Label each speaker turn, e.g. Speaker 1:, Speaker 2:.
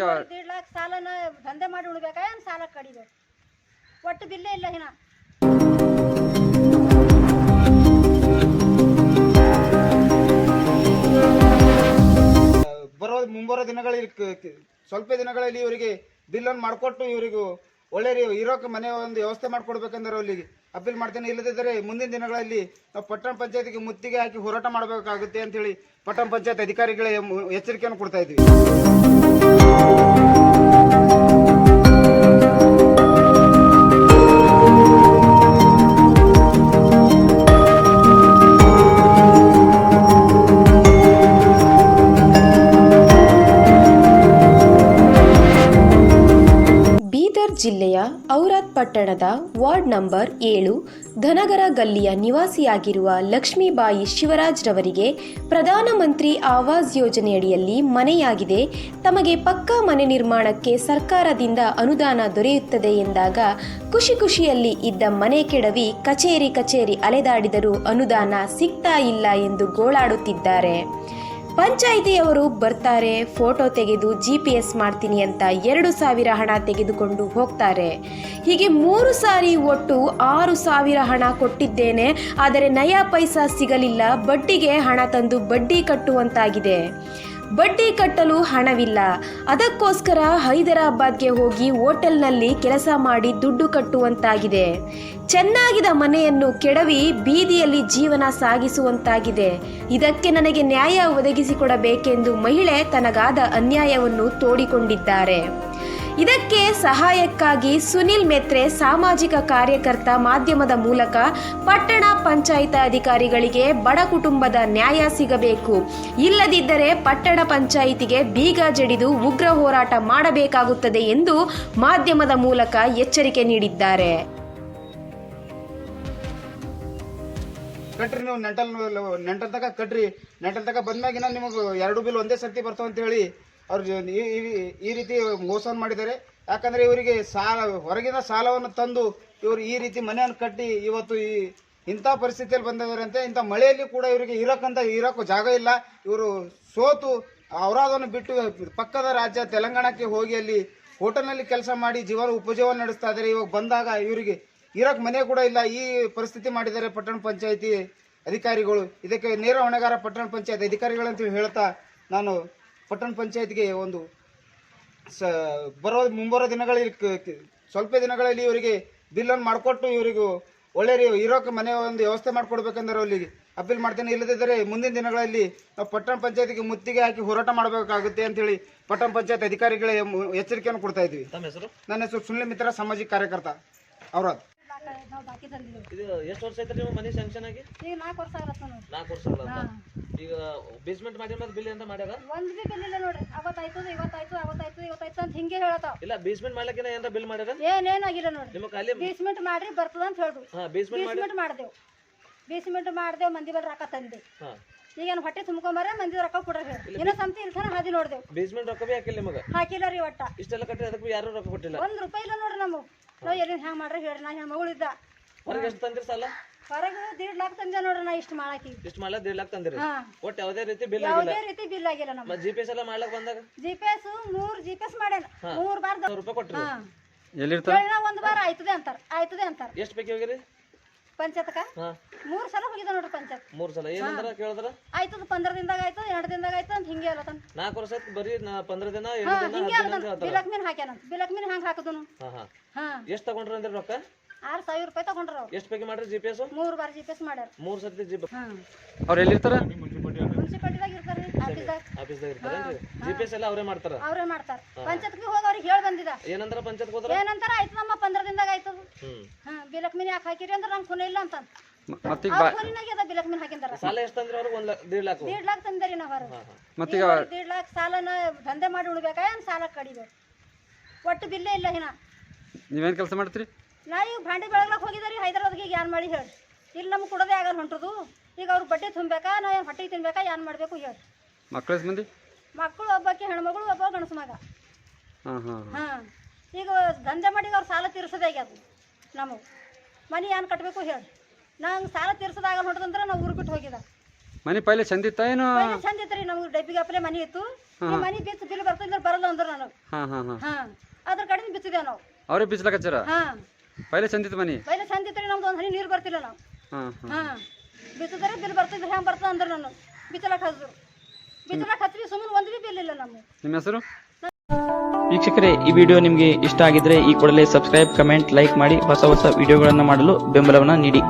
Speaker 1: 1.5 लाख ಸಾಲನ ದಂಧೆ ಮಾಡಿ ಉಳ್ಬೇಕಾ ಏನು ಸಾಲ ಕಡಿಬೇಕು ಒಟ್ಟು ಬಿಲ್ಲೇ ಇಲ್ಲ ಹಿನ
Speaker 2: ಮುಂಬರೋ ದಿನಗಳಲ್ಲಿ ಸ್ವಲ್ಪ ದಿನಗಳಲ್ಲಿ ಇವರಿಗೆ ಬಿಲ್ ಅನ್ನು ಮಾಡಿಕೊಟ್ಟು ಇವರಿಗೂ ಒಳ್ಳೆ ಇರೋಕೆ ಮನೆ ಒಂದು ವ್ಯವಸ್ಥೆ ಮಾಡಿಕೊಡ್ಬೇಕಂದ್ರೆ ಅವರಿಗೆ ಅಪೀಲ್ ಮಾಡ್ತೇನೆ. ಇಲ್ಲದಿದ್ದರೆ ಮುಂದಿನ ದಿನಗಳಲ್ಲಿ ನಾವು ಪಟ್ಟಣ ಪಂಚಾಯತಿಗೆ ಮುತ್ತಿಗೆ ಹಾಕಿ ಹೋರಾಟ ಮಾಡಬೇಕಾಗುತ್ತೆ ಅಂತ ಹೇಳಿ ಪಟ್ಟಣ ಪಂಚಾಯತ್ ಅಧಿಕಾರಿಗಳಿಗೆ ಎಚ್ಚರಿಕೆಯನ್ನು ಕೊಡ್ತಾ ಇದ್ವಿ.
Speaker 3: ಜಿಲ್ಲೆಯ ಔರಾದ್ ಪಟ್ಟಣದ ವಾರ್ಡ್ ನಂಬರ್ 7 ಧನಗರ ಗಲ್ಲಿಯ ನಿವಾಸಿಯಾಗಿರುವ ಲಕ್ಷ್ಮೀಬಾಯಿ ಶಿವರಾಜ್ ರವರಿಗೆ ಪ್ರಧಾನಮಂತ್ರಿ ಆವಾಸ್ ಯೋಜನೆಯಡಿಯಲ್ಲಿ ಮನೆಯಾಗಿದೆ. ತಮಗೆ ಪಕ್ಕಾ ಮನೆ ನಿರ್ಮಾಣಕ್ಕೆ ಸರ್ಕಾರದಿಂದ ಅನುದಾನ ದೊರೆಯುತ್ತದೆ ಎಂದಾಗ ಖುಷಿಯಲ್ಲಿ ಇದ್ದ ಮನೆ ಕೆಡವಿ ಕಚೇರಿ ಅಲೆದಾಡಿದರೂ ಅನುದಾನ ಸಿಗ್ತಾ ಇಲ್ಲ ಎಂದು ಗೋಳಾಡುತ್ತಿದ್ದಾರೆ. ಪಂಚಾಯಿತಿಯವರು ಬರ್ತಾರೆ, ಫೋಟೋ ತೆಗೆದು GPS ಮಾಡ್ತೀನಿ ಅಂತ 2,000 ಹಣ ತೆಗೆದುಕೊಂಡು ಹೋಗ್ತಾರೆ. ಹೀಗೆ 3 ಸಾರಿ ಒಟ್ಟು 6,000 ಹಣ ಕೊಟ್ಟಿದ್ದೇನೆ, ಆದರೆ ನಯಾ ಪೈಸಾ ಸಿಗಲಿಲ್ಲ. ಬಡ್ಡಿಗೆ ಹಣ ತಂದು ಬಡ್ಡಿ ಕಟ್ಟುವಂತಾಗಿದೆ. ಬಡ್ಡಿ ಕಟ್ಟಲು ಹಣವಿಲ್ಲ. ಅದಕ್ಕೋಸ್ಕರ ಹೈದರಾಬಾದ್ಗೆ ಹೋಗಿ ಹೋಟೆಲ್ನಲ್ಲಿ ಕೆಲಸ ಮಾಡಿ ದುಡ್ಡು ಕಟ್ಟುವಂತಾಗಿದೆ. ಚೆನ್ನಾಗಿದ್ದ ಮನೆಯನ್ನು ಕೆಡವಿ ಬೀದಿಯಲ್ಲಿ ಜೀವನ ಸಾಗಿಸುವಂತಾಗಿದೆ. ಇದಕ್ಕೆ ನನಗೆ ನ್ಯಾಯ ಒದಗಿಸಿಕೊಡಬೇಕೆಂದು ಮಹಿಳೆ ತನಗಾದ ಅನ್ಯಾಯವನ್ನು ತೋಡಿಕೊಂಡಿದ್ದಾರೆ. ಇದಕ್ಕೆ ಸಹಾಯಕ್ಕಾಗಿ ಸುನಿಲ್ ಮೆತ್ರೆ ಸಾಮಾಜಿಕ ಕಾರ್ಯಕರ್ತ ಮಾಧ್ಯಮದ ಮೂಲಕ ಪಟ್ಟಣ ಪಂಚಾಯತ್ ಅಧಿಕಾರಿಗಳಿಗೆ ಬಡ ಕುಟುಂಬದ ನ್ಯಾಯ ಸಿಗಬೇಕು, ಇಲ್ಲದಿದ್ದರೆ ಪಟ್ಟಣ ಪಂಚಾಯಿತಿಗೆ ಬೀಗ ಜಡಿದು ಉಗ್ರ ಹೋರಾಟ ಮಾಡಬೇಕಾಗುತ್ತದೆ ಎಂದು ಮಾಧ್ಯಮದ ಮೂಲಕ ಎಚ್ಚರಿಕೆ ನೀಡಿದ್ದಾರೆ.
Speaker 2: ಕಟ್ರಿ ನೀವು ನೆಂಟಲ್ ತಕ ಕಟ್ರಿ, ನೆಂಟಲ್ ತಕ ಬಂದ್ಮ್ಯಾಗಿನ ನಿಮಗೆ 2 ಬಿಲ್ ಒಂದೇ ಸರ್ತಿ ಬರ್ತಾವ ಅಂತ ಹೇಳಿ ಅವ್ರು ಈ ರೀತಿ ಮೋಸ ಮಾಡಿದ್ದಾರೆ. ಯಾಕಂದ್ರೆ ಇವರಿಗೆ ಹೊರಗಿನ ಸಾಲವನ್ನು ತಂದು ಇವರು ಈ ರೀತಿ ಮನೆಯನ್ನು ಕಟ್ಟಿ ಇವತ್ತು ಇಂಥ ಪರಿಸ್ಥಿತಿಯಲ್ಲಿ ಬಂದಿದ್ದಾರಂತೆ. ಇಂಥ ಮಳೆಯಲ್ಲಿ ಕೂಡ ಇವರಿಗೆ ಇರೋಕ್ಕೂ ಜಾಗ ಇಲ್ಲ. ಇವರು ಸೋತು ಔರಾದವನ್ನು ಬಿಟ್ಟು ಪಕ್ಕದ ರಾಜ್ಯ ತೆಲಂಗಾಣಕ್ಕೆ ಹೋಗಿ ಅಲ್ಲಿ ಹೋಟೆಲ್ನಲ್ಲಿ ಕೆಲಸ ಮಾಡಿ ಉಪಜೀವನ ನಡೆಸ್ತಾ ಇದ್ದಾರೆ. ಇವಾಗ ಬಂದಾಗ ಇವರಿಗೆ ಇರೋಕ್ಕೆ ಮನೆ ಕೂಡ ಇಲ್ಲ. ಈ ಪರಿಸ್ಥಿತಿ ಮಾಡಿದ್ದಾರೆ ಪಟ್ಟಣ ಪಂಚಾಯತಿ ಅಧಿಕಾರಿಗಳು. ಇದಕ್ಕೆ ನೇರ ಹೊಣೆಗಾರ ಪಟ್ಟಣ ಪಂಚಾಯತ್ ಅಧಿಕಾರಿಗಳಂತ ಹೇಳ್ತಾ ನಾನು ಪಟ್ಟಣ ಪಂಚಾಯತ್ಗೆ ಒಂದು ಮುಂಬರೋ ದಿನಗಳಲ್ಲಿ ಸ್ವಲ್ಪ ದಿನಗಳಲ್ಲಿ ಇವರಿಗೆ ಬಿಲ್ಲನ್ನು ಮಾಡಿಕೊಟ್ಟು ಇವರಿಗೂ ಒಳ್ಳೆ ಇರೋಕೆ ಮನೆ ಒಂದು ವ್ಯವಸ್ಥೆ ಮಾಡಿಕೊಡ್ಬೇಕಂದ್ರೆ ಅವರಿಗೆ ಅಪೀಲ್ ಮಾಡ್ತೇನೆ. ಇಲ್ಲದಿದ್ದರೆ ಮುಂದಿನ ದಿನಗಳಲ್ಲಿ ನಾವು ಪಟ್ಟಣ ಪಂಚಾಯತಿಗೆ ಮುತ್ತಿಗೆ ಹಾಕಿ ಹೋರಾಟ ಮಾಡಬೇಕಾಗುತ್ತೆ ಅಂತ ಹೇಳಿ ಪಟ್ಟಣ ಪಂಚಾಯತ್ ಅಧಿಕಾರಿಗಳಿಗೆ ಎಚ್ಚರಿಕೆಯನ್ನು ಕೊಡ್ತಾ ಇದ್ವಿ. ನನ್ನ ಹೆಸರು ಸುನಿಲ್ ಮಿತ್ರ, ಸಾಮಾಜಿಕ ಕಾರ್ಯಕರ್ತ, ಔರಾದ್.
Speaker 4: ಇದು ಎಷ್ಟು ವರ್ಷ ಐತ್ರಿ ನೀವು ಮನೆ ಸ್ಯಾಂಕ್ಷನ್ ಆಗಿ?
Speaker 1: ಈಗ 4 ವರ್ಷ ಆಗತ್ತ ನೋಡಿ.
Speaker 4: 4 ವರ್ಷ ಆಗಲ್ಲ. ಈಗ ಬೇಸ್ಮೆಂಟ್ ಮಾಡಿ ಮತ್ತೆ ಬಿಲ್ ಅಂತ ಮಾಡ್ಯಾರ?
Speaker 1: ಒಂದು ಬಿಲ್ ಇಲ್ಲ ನೋಡ್ರಿ. ಅವತ್ತಾಯ್ತು ಇವತ್ತಾಯ್ತು ಅಂತ ಹಿಂಗೆ ಹೇಳತಾವ.
Speaker 4: ಇಲ್ಲ ಬೇಸ್ಮೆಂಟ್ ಮಾಡ್ಲಿಕ್ಕೆ ಏನಾರ ಬಿಲ್ ಮಾಡ್ಯಾರ?
Speaker 1: ಏನೇನಾಗಿಲ್ಲ ನೋಡ್ರಿ.
Speaker 4: ನಿಮ್ಮ ಖಾಲಿ
Speaker 1: ಬೇಸ್ಮೆಂಟ್ ಮಾಡ್ರಿ ಬರ್ತದ ಅಂತ ಹೇಳ್ರು. ಬೇಸ್ಮೆಂಟ್ ಮಾಡ್ದೇವು ಮಂದಿ ಬಲ್ ರೊಕ್ಕ ತಂದೆ. ಈಗ ಹೊಟ್ಟೆ ತುಂಬ್ಕೊಂಬಾರ ಮಂದಿ ರೊಕ್ಕ ಕೊಡ್ರಿ ಹೇಳಿ. ಏನೋ ಸಂತಿ ಇಲ್ತಾನ ಹಾದಿ ನೋಡ್ದೇವು.
Speaker 4: ಬೇಸ್ಮೆಂಟ್ ರೊಕ್ಕ ಬಿ ಹಾಕಿಲ್ಲ ನಿಮಗೆ?
Speaker 1: ಹಾಕಿಲ್ಲ ರೀ. ಒಟ್ಟ
Speaker 4: ಇಷ್ಟೆಲ್ಲ ಕಟ್ಟಿ ಅದಕ್ಕೆ ಯಾರು ರೊಕ್ಕ ಕೊಟ್ಟಿಲ್ಲ?
Speaker 1: 1 ರೂಪಾಯಿ ಇಲ್ಲ ನೋಡ್ರಿ. ನಾವು ಎಲ್ಲಿ ಹ್ಯಾಂಗ ಮಾಡ್ರಿ ಹೇಳಿ. ನಾ ಹೆಣ್ಮಗಳಿದ್ದ
Speaker 4: ಹೊರಗೆ ಎಷ್ಟು ತಂದಿರಿ ಸಾಲ?
Speaker 1: ಹೊರಗೆ 1.5 ಲಾಖ ತಂದೆ ನೋಡ್ರಿ. ನಾ ಇಷ್ಟು ಮಾಡಾಕಿ
Speaker 4: ಇಷ್ಟು ಮಾಡ್ಲ 1.5 ಲಾಖ ತಂದಿರಿ? ಒಟ್ಟು ಯಾವುದೇ ರೀತಿ ಬಿಲ್
Speaker 1: ಆಗಿಲ್ಲ. ನಮ್ಮ
Speaker 4: GPS ಎಲ್ಲ ಮಾಡ್ಲಕ್ ಬಂದಾಗ
Speaker 1: GPS 3 GPS ಮಾಡ್ಯಾನ. 3 ಬಾರ್
Speaker 4: 100 ರೂಪಾಯಿ ಕೊಟ್ರಿ.
Speaker 1: ಒಂದು ಬಾರ ಆಯ್ತದೆ ಅಂತಾರ.
Speaker 4: ಎಷ್ಟು ಬೇಕು ಹೋಗಿರಿ
Speaker 1: ಪಂಚಾಯತ್ಕ? 3 ಸಲ ಹೋಗಿದ ನೋಡ್ರಿ ಪಂಚಾಯತ್.
Speaker 4: 3 ಸಲ ಏನಂದ್ರ ಕೇಳಿದ್ರ?
Speaker 1: ಆಯ್ತದ 15 ದಿನದಾಗ ಆಯ್ತು, 2 ದಿನದಾಗ ಆಯ್ತು ಅಂತ ಹಿಂಗೆ ಅಲ್ಲತನ.
Speaker 4: 4 ವರ್ಷ ಆಯ್ತು ಬರೀ 15 ದಿನ 7 ದಿನ
Speaker 1: ಹಿಂಗೆ ಅಲ್ಲತನ. ಬಿಲಕ್ಮಿನ್ ಹಾಕ್ಯಾನ. ಬಿಲಕ್ಮಿನ್ ಹ್ಯಾಂಗ ಹಾಕದನು?
Speaker 4: ಎಷ್ಟು ತಗೊಂಡ್ರ ಅಂದ್ರೆ ರೊಕ್ಕ?
Speaker 1: 6,000 ರೂಪಾಯಿ ತಗೊಂಡ್ರ ಅವ್ರು.
Speaker 4: ಎಷ್ಟು ಬೇಕು ಮಾಡ್ರಿ GPS?
Speaker 1: 3 ಬಾರ್ GPS ಮಾಡ್ಯಾರ.
Speaker 4: 3 ಸರ್ತಿ GPS.
Speaker 2: ಅವ್ರು ಎಲ್ಲಿರ್ತಾರ?
Speaker 1: ಮುನ್ಸಿಪಾಲಿಟಿದಾಗ ಇರ್ತಾರ್ರಿ.
Speaker 4: ಆಫೀಸ್ದಾಗ ಇರ್ತಾರೇನ್ರಿ? GPS ಎಲ್ಲ ಅವರೇ ಮಾಡ್ತಾರ?
Speaker 1: ಅವರೇ ಮಾಡ್ತಾರ. ಪಂಚಾಯತ್ಗೆ ಹೋಗಿ ಅವ್ರಿಗೆ ಹೇಳಿ ಬಂದಿದ.
Speaker 4: ಏನಂದ್ರ ಪಂಚಾಯತ್ಗೆ ಹೋದ್ರ?
Speaker 1: ಏನಂತಾರ ಆಯ್ತು ನಮ್ಮ 15 ದಿನದಾಗ ಆಯ್ತದ. ಬಿಲಕ್ಮಿನ್ ಯಾಕೆ ಹಾಕಿರಿ ಅಂದ್ರೆ ನಂಗೆ ಖುನ ಇಲ್ಲ ಅಂತ. ಬಿಲಕ್ಮಿನ್ ಹಾಕಿಂದಾರ.
Speaker 4: ಸಾಲ ಎಷ್ಟು ತಂದ್ರಿ ಅವ್ರಿಗೆ? 1.5 ಲಾಖ.
Speaker 1: 1.5 ಲಾಖ ತಂದರಿ ನಾವ್ ಹೊರ. 1.5 ಲಾಖ ಸಾಲನ ದಂಧೆ ಮಾಡಿ ಉಳ್ಬೇಕಾ ಏನು ಸಾಲ ಕಡಿಬೇಕು? ಒಟ್ಟು ಬಿಲ್ಲೇ ಇಲ್ಲ ಹಿನ.
Speaker 2: ನೀವೇನು ಕೆಲಸ ಮಾಡ್ತೀರಿ?
Speaker 1: ನಾವು ಈಗ ಭಾಂಡಿ ಬೆಳಗ್ಲಕ್ಕೆ ಹೋಗಿದಾರಿ ಹೈದರಾಬಾದ್ಗೆ. ಏನು ಮಾಡಿ ಹೇಳಿ. ಇಲ್ಲಿ ನಮ್ಗೆ ಕೊಡೋದೇ ಆಗಲ್ಲ ಹೊಂಟದು. ಈಗ ಅವ್ರು ಬಡ್ಡಿ ತುಂಬಬೇಕಾ, ನಾವು ಏನು ಹೊಟ್ಟೆ ತಿನ್ಬೇಕಾ, ಏನು ಮಾಡಬೇಕು ಹೇಳಿ.
Speaker 2: ಮಕ್ಕಳು ಎಷ್ಟು ಮಂದಿ?
Speaker 1: ಮಕ್ಕಳು ಒಬ್ಬಾಕಿ ಹೆಣ್ಮಗಳು, ಒಬ್ಬ ಗಣಸು ಮಗ. ಈಗ ದಂಧೆ ಮಾಡಿ ಅವ್ರು ಸಾಲ ತೀರ್ಸೋದೇ ಆಗ್ಯದು. ನಮಗೆ ಮನೆ ಏನು ಕಟ್ಟಬೇಕು ಹೇಳಿ. ನಂಗೆ ಸಾಲ ತೀರ್ಸೋದಾಗಲ್ಲ ಹೊಂಟದಂದ್ರೆ ನಾವು ಊರು ಬಿಟ್ಟು ಹೋಗಿದ.
Speaker 5: ಮನೆ ಪೈಲೆ ಚಂದ ಇತ್ತ ಏನು?
Speaker 1: ಪೈಲೆ ಚಂದ ಇತ್ತು ರೀ, ನಮ್ಗೆ ಡಬ್ಬಿಗೆ ಅಪ್ಪಲೆ ಮನೆ ಇತ್ತು. ಈ ಮನೆ ಬಿತ್ತು ಬಿಲ್ ಬರ್ತಿಲ್ಲ ಬರಲ್ಲ ಅಂದ್ರು ನನಗೆ. ಅದ್ರ ಕಡೆ ಬಿತ್ತಿದೆ ನಾವು.
Speaker 5: ಅವ್ರಿಗೆ ಬಿಚ್ಚಲಕಚ್ಚಾರ? ಪೈಲೆ ಚಂದ ಇತ್ತು ಮನೆ?
Speaker 1: ಪೈಲೆ ಚಂದ ಇತ್ತು ರೀ, ನಮ್ದು ಒಂದು ಹನಿ ನೀರು ಬರ್ತಿಲ್ಲ ನಾವು. ಬಿತ್ತಿದ್ರೆ ಬಿಲ್ ಬರ್ತಿದ್ರೆ ಹೆಂಗೆ ಬರ್ತದೆ ಅಂದ್ರೆ ನಾನು ಬಿತ್ತಲಕ್ಕೆ ಹಚ್ಚಿದ್ರು. ಬಿತ್ತಲಕ್ಕೆ ಹಚ್ಚಿ ಸುಮ್ಮನೆ ಒಂದು ಬಿಲ್ ಇಲ್ಲ ನಮ್ಗೆ.
Speaker 5: ನಿಮ್ಮ ಹೆಸರು?
Speaker 6: ವೀಕ್ಷಕರೇ, ಈ ವಿಡಿಯೋ ನಿಮಗೆ ಇಷ್ಟ ಆಗಿದ್ರೆ ಈ ಕೂಡಲೇ ಸಬ್ಸ್ಕ್ರೈಬ್, ಕಮೆಂಟ್, ಲೈಕ್ ಮಾಡಿ ಹೊಸ ಹೊಸ ವಿಡಿಯೋಗಳನ್ನು ಮಾಡಲು ಬೆಂಬಲವನ್ನು ನೀಡಿ.